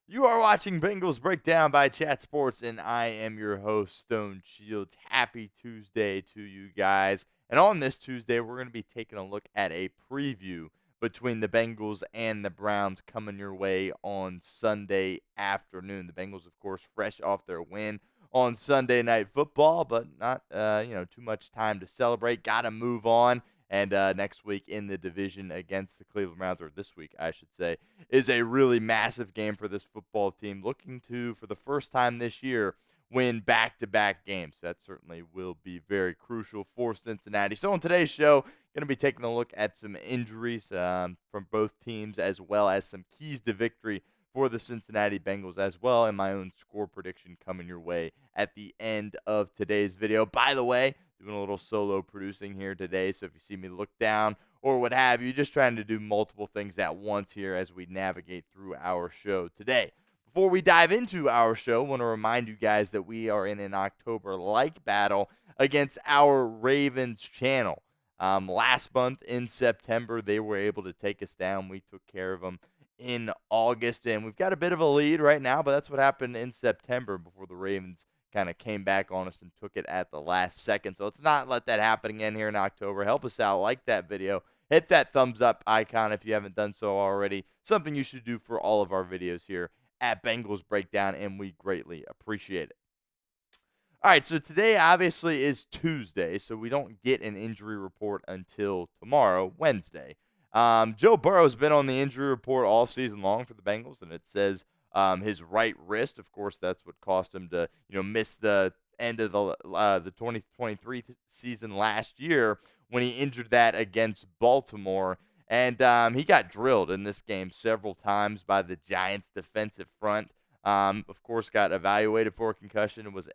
You are watching Bengals Breakdown by Chat Sports, and I am your host, Stone Shields. Happy Tuesday to you guys. And on this Tuesday, we're going to be taking a look at a preview between the Bengals and the Browns coming your way on Sunday afternoon. The Bengals, of course, fresh off their win on Sunday Night Football, but not too much time to celebrate. Got to move on. And next week in the division against the Cleveland Browns, or this week, I should say, is a really massive game for this football team, looking to, for the first time this year, win back-to-back games. That certainly will be very crucial for Cincinnati. So on today's show, going to be taking a look at some injuries from both teams, as well as some keys to victory for the Cincinnati Bengals, as well, and my own score prediction coming your way at the end of today's video. By the way, doing a little solo producing here today, so if you see me look down or what have you, just trying to do multiple things at once here as we navigate through our show today. Before we dive into our show, I want to remind you guys that we are in an October-like battle against our Ravens channel. Last month in September, they were able to take us down. We took care of them in August, and we've got a bit of a lead right now, but that's what happened in September before the Ravens kind of came back on us and took it at the last second. So let's not let that happen again here in October. Help us out. Like that video. Hit that thumbs up icon if you haven't done so already. Something you should do for all of our videos here at Bengals Breakdown, and we greatly appreciate it. All right, so today obviously is Tuesday, so we don't get an injury report until tomorrow, Wednesday. Joe Burrow's been on the injury report all season long for the Bengals, and it says his right wrist. Of course, that's what cost him to miss the end of the 2023 season last year when he injured that against Baltimore. And he got drilled in this game several times by the Giants' defensive front. Of course, got evaluated for a concussion and was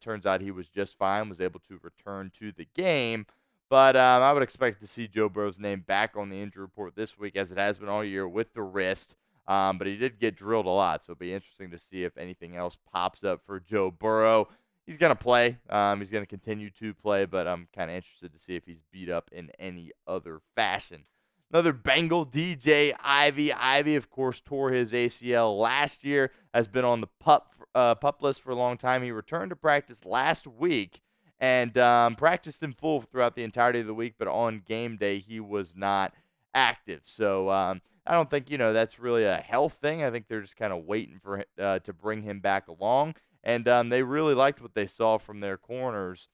turns out he was just fine, was able to return to the game. But I would expect to see Joe Burrow's name back on the injury report this week, as it has been all year with the wrist. But he did get drilled a lot, so it'll be interesting to see if anything else pops up for Joe Burrow. He's going to play. He's going to continue to play, but I'm kind of interested to see if he's beat up in any other fashion. Another Bengal, DJ Ivey. Ivey, of course, tore his ACL last year, has been on the pup list for a long time. He returned to practice last week and practiced in full throughout the entirety of the week, but on game day he was not active. So I don't think that's really a health thing. I think they're just kind of waiting for to bring him back along, and they really liked what they saw from their corners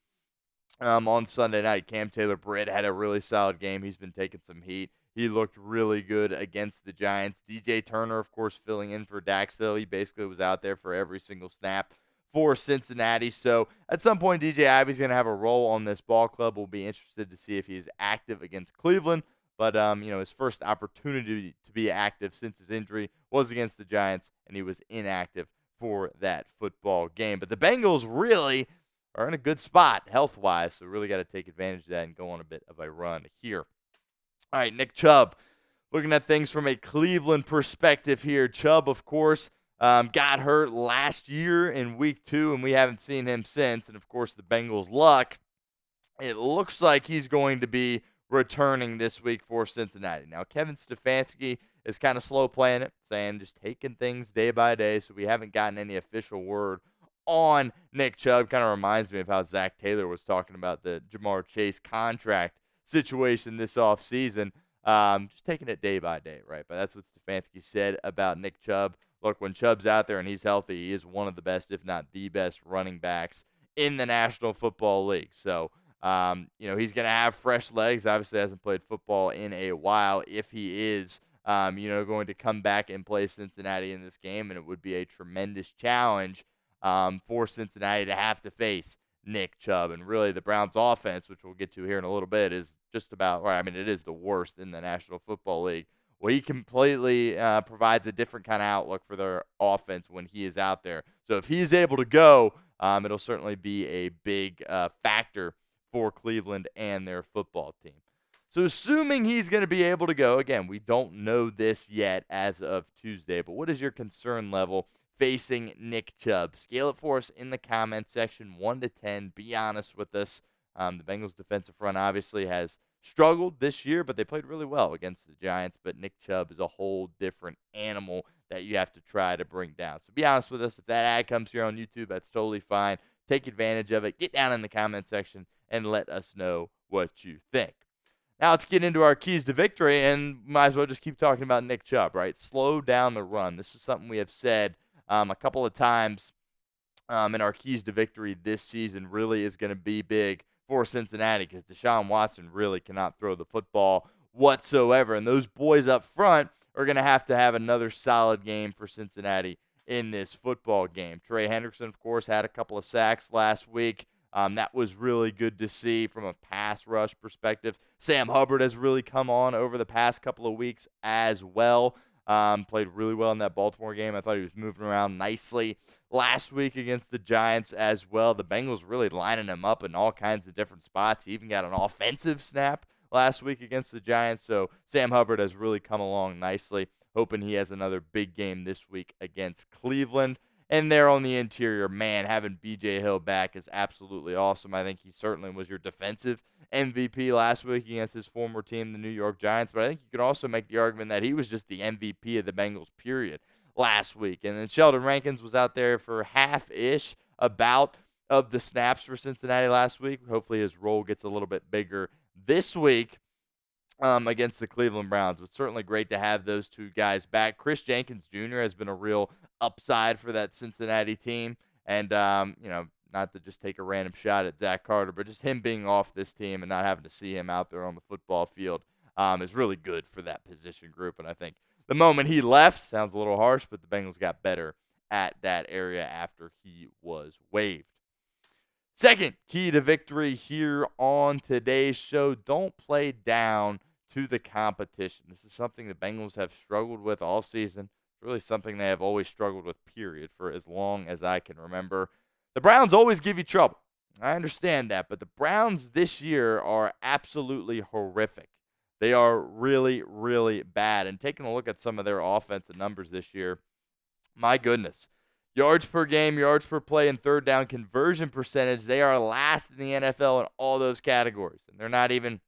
on Sunday night. Cam Taylor-Britt had a really solid game. He's been taking some heat. He looked really good against the Giants. DJ Turner, of course, filling in for Dax Hill. He basically was out there for every single snap for Cincinnati. So at some point, DJ Ivey's going to have a role on this ball club. We'll be interested to see if he's active against Cleveland. But, his first opportunity to be active since his injury was against the Giants, and he was inactive for that football game. But the Bengals really are in a good spot health-wise, so really got to take advantage of that and go on a bit of a run here. All right, Nick Chubb, looking at things from a Cleveland perspective here. Chubb, of course, got hurt last year in week 2, and we haven't seen him since. And, of course, the Bengals' luck, it looks like he's going to be returning this week for Cincinnati. Now, Kevin Stefanski is kind of slow playing it, saying just taking things day by day, so we haven't gotten any official word on Nick Chubb. Kind of reminds me of how Zach Taylor was talking about the Jamar Chase contract situation this offseason. Just taking it day by day, right? But that's what Stefanski said about Nick Chubb. Look, when Chubb's out there and he's healthy, he is one of the best, if not the best, running backs in the National Football League. So, he's going to have fresh legs. Obviously hasn't played football in a while if he is, going to come back and play Cincinnati in this game. And it would be a tremendous challenge for Cincinnati to have to face Nick Chubb. And really the Browns offense, which we'll get to here in a little bit, is just about, it is the worst in the National Football League. Well, he completely provides a different kind of outlook for their offense when he is out there. So if he's able to go, it'll certainly be a big factor for Cleveland and their football team. So assuming he's going to be able to go, again, we don't know this yet as of Tuesday, but what is your concern level facing Nick Chubb? Scale it for us in the comments section, 1 to 10. Be honest with us. The Bengals defensive front obviously has struggled this year, but they played really well against the Giants. But Nick Chubb is a whole different animal that you have to try to bring down. So be honest with us. If that ad comes here on YouTube, that's totally fine. Take advantage of it. Get down in the comment section and let us know what you think. Now let's get into our keys to victory, and might as well just keep talking about Nick Chubb, right? Slow down the run. This is something we have said a couple of times in our keys to victory this season. Really is going to be big for Cincinnati because Deshaun Watson really cannot throw the football whatsoever, and those boys up front are going to have another solid game for Cincinnati in this football game. Trey Hendrickson, of course, had a couple of sacks last week. That was really good to see from a pass rush perspective. Sam Hubbard has really come on over the past couple of weeks as well. Played really well in that Baltimore game. I thought he was moving around nicely last week against the Giants as well. The Bengals really lining him up in all kinds of different spots. He even got an offensive snap last week against the Giants. So Sam Hubbard has really come along nicely. Hoping he has another big game this week against Cleveland. And there on the interior, man, having B.J. Hill back is absolutely awesome. I think he certainly was your defensive MVP last week against his former team, the New York Giants. But I think you could also make the argument that he was just the MVP of the Bengals, period, last week. And then Sheldon Rankins was out there for half-ish about of the snaps for Cincinnati last week. Hopefully his role gets a little bit bigger this week against the Cleveland Browns. But certainly great to have those two guys back. Chris Jenkins Jr. has been a real upside for that Cincinnati team. And, not to just take a random shot at Zach Carter, but just him being off this team and not having to see him out there on the football field is really good for that position group. And I think the moment he left, sounds a little harsh, but the Bengals got better at that area after he was waived. Second key to victory here on today's show, don't play down to the competition. This is something the Bengals have struggled with all season. It's really something they have always struggled with, period, for as long as I can remember. The Browns always give you trouble. I understand that, but the Browns this year are absolutely horrific. They are really, really bad. And taking a look at some of their offensive numbers this year, my goodness. Yards per game, yards per play, and third down conversion percentage, they are last in the NFL in all those categories. And they're not even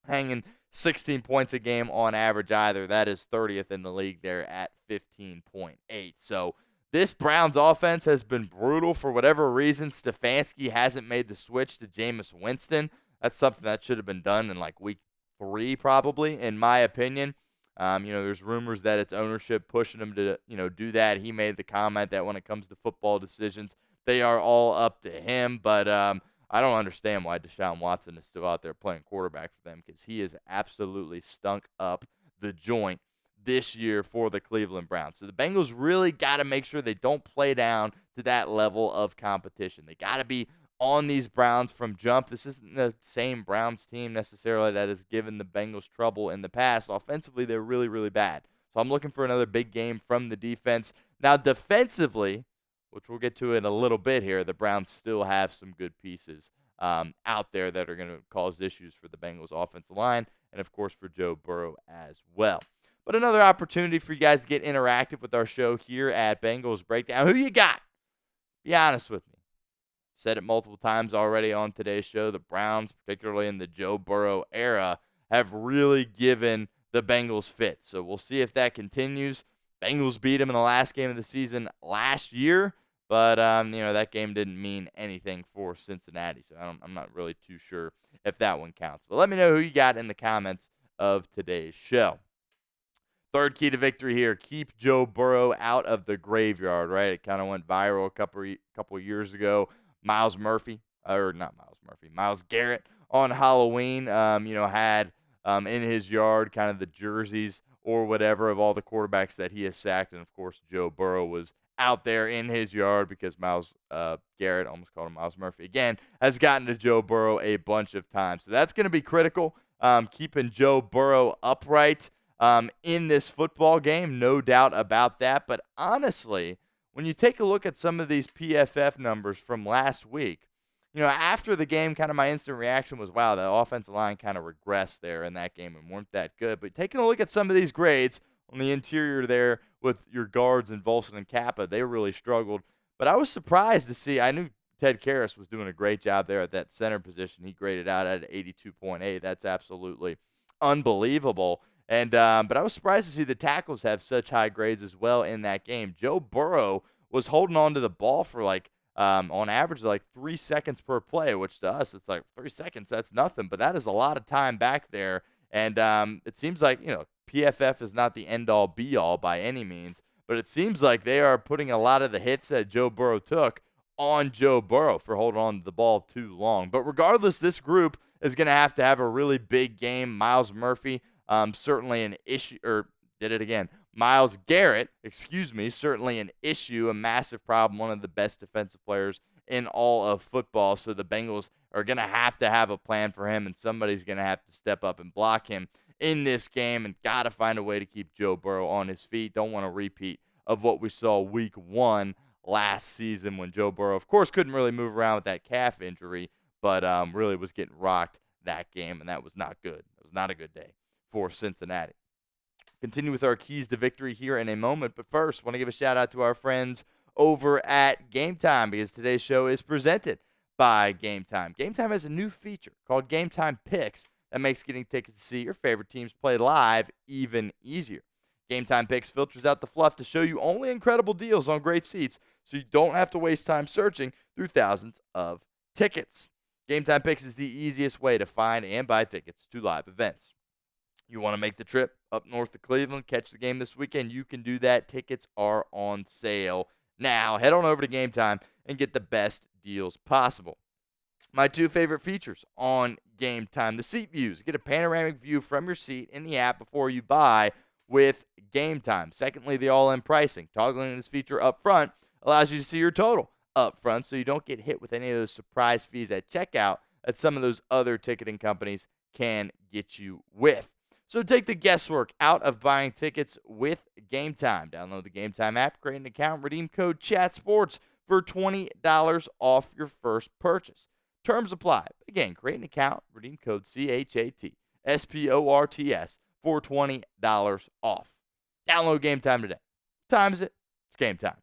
hanging 16 points a game on average either. That is 30th in the league there at 15.8. So this Browns offense has been brutal for whatever reason. Stefanski hasn't made the switch to Jameis Winston. That's something that should have been done in like week 3 probably, in my opinion. There's rumors that it's ownership pushing him to, do that. He made the comment that when it comes to football decisions, they are all up to him. But I don't understand why Deshaun Watson is still out there playing quarterback for them because he has absolutely stunk up the joint this year for the Cleveland Browns. So the Bengals really got to make sure they don't play down to that level of competition. They got to be on these Browns from jump. This isn't the same Browns team necessarily that has given the Bengals trouble in the past. Offensively, they're really, really bad. So I'm looking for another big game from the defense. Now, defensively, which we'll get to in a little bit here, the Browns still have some good pieces out there that are going to cause issues for the Bengals offensive line and, of course, for Joe Burrow as well. But another opportunity for you guys to get interactive with our show here at Bengals Breakdown. Who you got? Be honest with me. Said it multiple times already on today's show. The Browns, particularly in the Joe Burrow era, have really given the Bengals fits. So we'll see if that continues. Bengals beat them in the last game of the season last year, but that game didn't mean anything for Cincinnati. So I'm not really too sure if that one counts. But let me know who you got in the comments of today's show. Third key to victory here, keep Joe Burrow out of the graveyard, right? It kind of went viral a couple years ago. Myles Garrett on Halloween, had in his yard kind of the jerseys or whatever of all the quarterbacks that he has sacked. And, of course, Joe Burrow was out there in his yard because Myles Garrett, almost called him Myles Murphy again, has gotten to Joe Burrow a bunch of times. So that's going to be critical, keeping Joe Burrow upright in this football game, no doubt about that. But honestly, when you take a look at some of these PFF numbers from last week, after the game, kind of my instant reaction was, wow, the offensive line kind of regressed there in that game and weren't that good. But taking a look at some of these grades on the interior there with your guards and Volson and Kappa, they really struggled. But I was surprised to see, I knew Ted Karras was doing a great job there at that center position. He graded out at 82.8. That's absolutely unbelievable. And but I was surprised to see the tackles have such high grades as well in that game. Joe Burrow was holding on to the ball for like on average like 3 seconds per play, which to us it's like 3 seconds, that's nothing, but that is a lot of time back there. And it seems like PFF is not the end all be all by any means, but it seems like they are putting a lot of the hits that Joe Burrow took on Joe Burrow for holding on to the ball too long. But regardless, this group is going to have a really big game. Miles Murphy, certainly an issue, or did it again. Myles Garrett, certainly an issue, a massive problem, one of the best defensive players in all of football. So the Bengals are going to have a plan for him, and somebody's going to have to step up and block him in this game, and got to find a way to keep Joe Burrow on his feet. Don't want a repeat of what we saw week 1 last season when Joe Burrow, of course, couldn't really move around with that calf injury, but really was getting rocked that game, and that was not good. It was not a good day for Cincinnati. Continue with our keys to victory here in a moment, but first, want to give a shout out to our friends over at Game Time, because today's show is presented by Game Time. Game Time has a new feature called Game Time Picks that makes getting tickets to see your favorite teams play live even easier. Game Time Picks filters out the fluff to show you only incredible deals on great seats, so you don't have to waste time searching through thousands of tickets. Game Time Picks is the easiest way to find and buy tickets to live events. You want to make the trip up north to Cleveland, catch the game this weekend, you can do that. Tickets are on sale now. Head on over to Game Time and get the best deals possible. My 2 favorite features on Game Time: the seat views. Get a panoramic view from your seat in the app before you buy with Game Time. Secondly, the all-in pricing. Toggling this feature up front allows you to see your total up front, so you don't get hit with any of those surprise fees at checkout that some of those other ticketing companies can get you with. So take the guesswork out of buying tickets with Game Time. Download the Game Time app, create an account, redeem code CHATSPORTS for $20 off your first purchase. Terms apply. Again, create an account, redeem code CHATSPORTS for $20 off. Download Game Time today. What time is it? It's game time.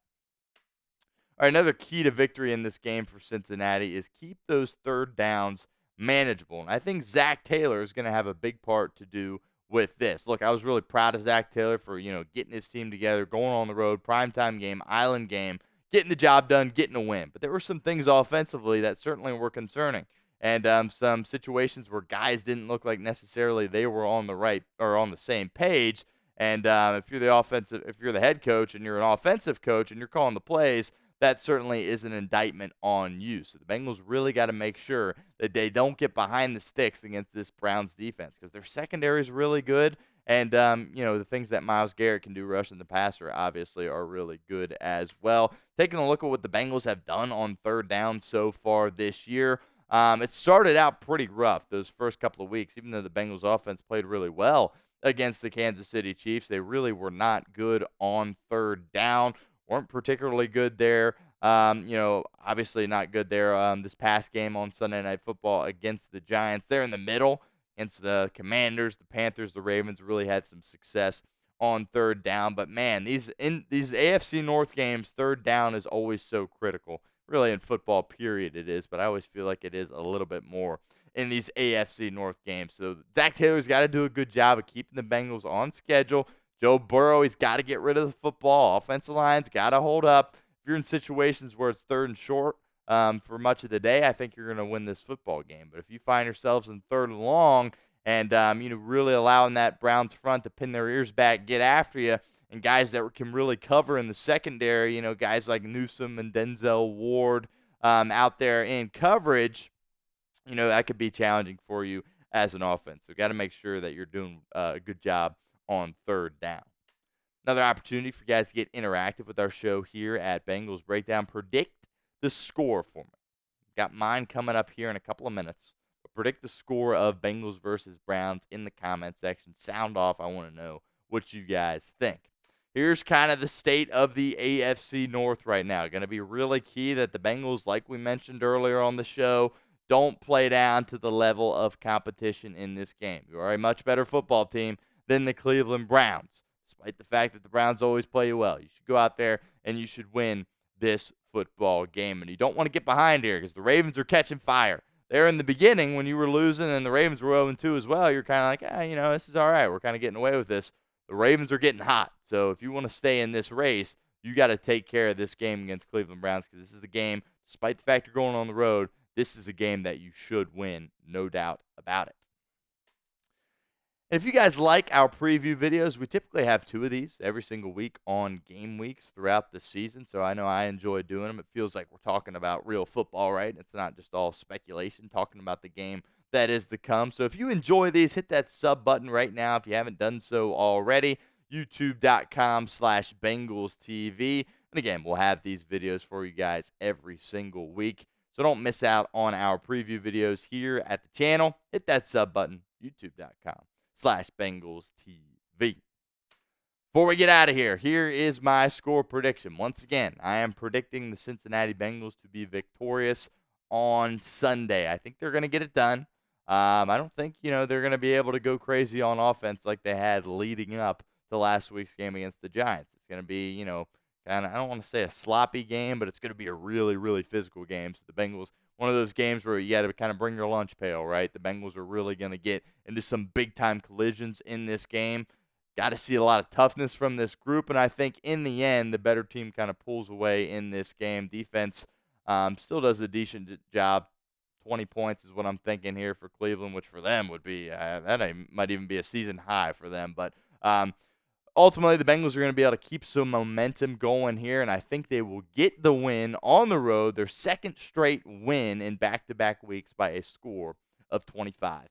All right, another key to victory in this game for Cincinnati is keep those third downs manageable. And I think Zach Taylor is going to have a big part to do with this. Look, I was really proud of Zach Taylor for, getting his team together, going on the road, primetime game, island game, getting the job done, getting a win. But there were some things offensively that certainly were concerning. And some situations where guys didn't look like necessarily they were on the right or on the same page. And if you're the head coach and you're an offensive coach and you're calling the plays, that certainly is an indictment on you. So the Bengals really got to make sure that they don't get behind the sticks against this Browns defense, because their secondary is really good. And, the things that Myles Garrett can do rushing the passer obviously are really good as well. Taking a look at what the Bengals have done on third down so far this year, it started out pretty rough those first couple of weeks. Even though the Bengals offense played really well against the Kansas City Chiefs, they really were not good on third down. Weren't particularly good there. Obviously not good there this past game on Sunday Night Football against the Giants. They're in the middle against the Commanders, the Panthers, the Ravens. Really had some success on third down. But, man, these AFC North games, third down is always so critical. Really in football, period, it is. But I always feel like it is a little bit more in these AFC North games. So Zach Taylor's got to do a good job of keeping the Bengals on schedule. Joe Burrow, he's got to get rid of the football. Offensive line's got to hold up. If you're in situations where it's third and short for much of the day, I think you're going to win this football game. But if you find yourselves in third and long and, really allowing that Browns front to pin their ears back, get after you, and guys that can really cover in the secondary, guys like Newsome and Denzel Ward out there in coverage, that could be challenging for you as an offense. So got to make sure that you're doing a good job on third down. Another opportunity for you guys to get interactive with our show here at Bengals Breakdown. Predict the score for me. Got mine coming up here in a couple of minutes. But predict the score of Bengals versus Browns in the comment section. Sound off. I want to know what you guys think. Here's kind of the state of the AFC North right now. Going to be really key that the Bengals, like we mentioned earlier on the show, don't play down to the level of competition in this game. You are a much better football team than the Cleveland Browns, despite the fact that the Browns always play you well. You should go out there and you should win this football game. And you don't want to get behind here because the Ravens are catching fire. There in the beginning when you were losing and the Ravens were 0-2 as well, you're kind of like, this is all right. We're kind of getting away with this. The Ravens are getting hot. So if you want to stay in this race, you got to take care of this game against Cleveland Browns because this is the game, despite the fact you're going on the road, this is a game that you should win, no doubt about it. And if you guys like our preview videos, we typically have 2 of these every single week on game weeks throughout the season. So I know I enjoy doing them. It feels like we're talking about real football, right? It's not just all speculation, talking about the game that is to come. So if you enjoy these, hit that sub button right now if you haven't done so already. YouTube.com/Bengals TV. And again, we'll have these videos for you guys every single week. So don't miss out on our preview videos here at the channel. Hit that sub button, YouTube.com/Bengals TV. Before we get out of here, here is my score prediction. Once again, I am predicting the Cincinnati Bengals to be victorious on Sunday. I think they're going to get it done. I don't think, they're going to be able to go crazy on offense like they had leading up to last week's game against the Giants. It's going to be, kind of, I don't want to say a sloppy game, but it's going to be a really, really physical game. So the Bengals, one of those games where you got to kind of bring your lunch pail, right? The Bengals are really going to get into some big-time collisions in this game. Got to see a lot of toughness from this group, and I think in the end, the better team kind of pulls away in this game. Defense still does a decent job. 20 points is what I'm thinking here for Cleveland, which for them would be, might even be a season high for them. But ultimately, the Bengals are going to be able to keep some momentum going here, and I think they will get the win on the road, their second straight win in back-to-back weeks by a score of 25-20.